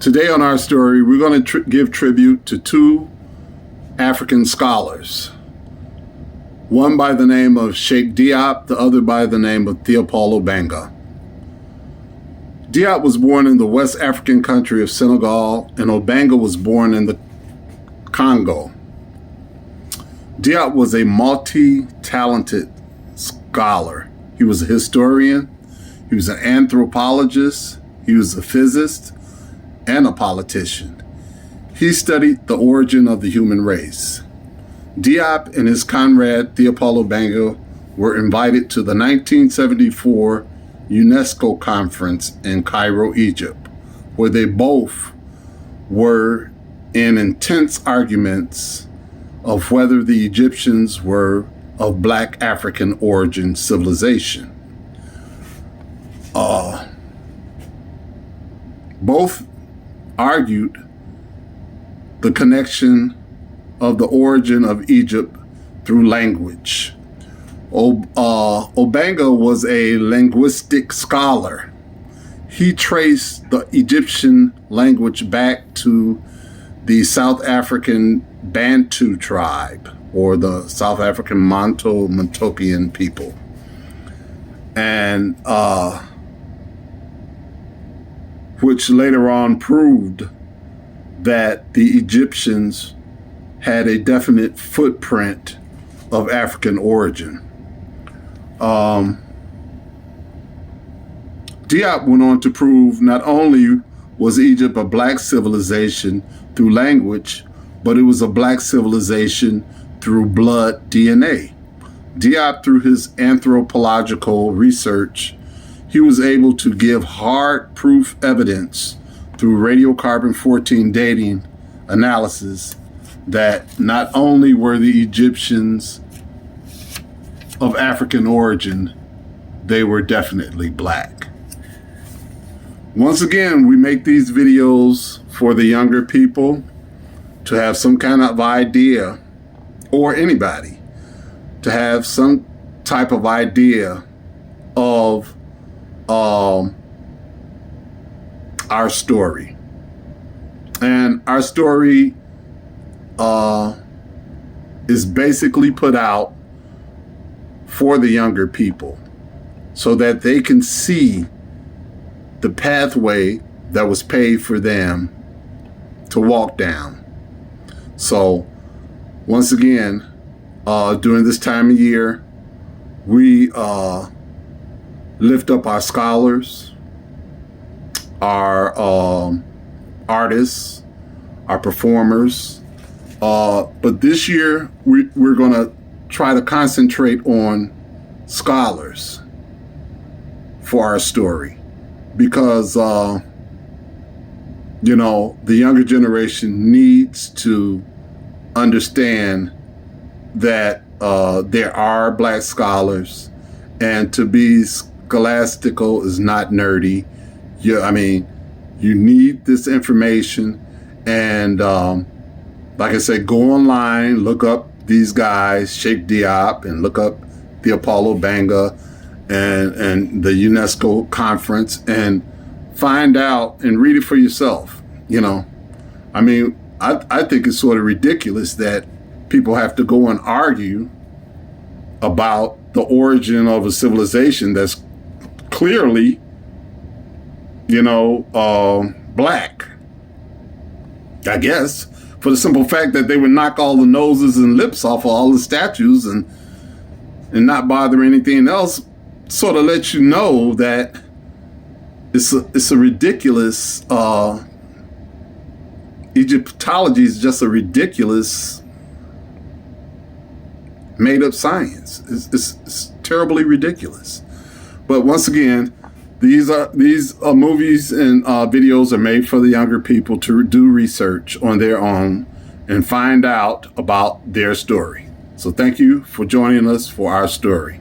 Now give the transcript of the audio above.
Today on our story, we're going to give tribute to two African scholars. One by the name of Sheikh Diop, the other by the name of Diop Obenga. Diop was born in the West African country of Senegal, and Obenga was born in the Congo. Diop was a multi-talented scholar. He was a historian, he was an anthropologist, he was a physicist, and a politician. He studied the origin of the human race. Diop and his comrade Diop Obenga were invited to the 1974 UNESCO conference in Cairo, Egypt, where they both were in intense arguments of whether the Egyptians were of Black African origin civilization. Both argued the connection of the origin of Egypt through language. Obenga was a linguistic scholar. He traced the Egyptian language back to the South African Bantu tribe, or the South African Montopian people. And which later on proved that the Egyptians had a definite footprint of African origin. Diop went on to prove not only was Egypt a Black civilization through language, but it was a Black civilization through blood DNA. Diop, through his anthropological research, he was able to give hard proof evidence through radiocarbon-14 dating analysis that not only were the Egyptians of African origin, they were definitely Black. Once again, we make these videos for the younger people to have some kind of idea, or anybody, to have some type of idea of our story. And our story is basically put out for the younger people so that they can see the pathway that was paved for them to walk down. So once again, during this time of year, we lift up our scholars, our artists, our performers. But this year, we're going to try to concentrate on scholars for our story, because, the younger generation needs to understand that there are Black scholars, and to be scholastical is not nerdy. You need this information, and like I said, go online, look up these guys, Sheikh Diop, and look up Diop Obenga and the UNESCO conference, and find out and read it for yourself. I think it's sort of ridiculous that people have to go and argue about the origin of a civilization that's clearly, Black. I guess, for the simple fact that they would knock all the noses and lips off of all the statues and not bother anything else, sort of lets you know that it's a ridiculous, Egyptology is just a ridiculous made-up science. It's terribly ridiculous. But once again, these movies and videos are made for the younger people to do research on their own and find out about their story. So thank you for joining us for our story.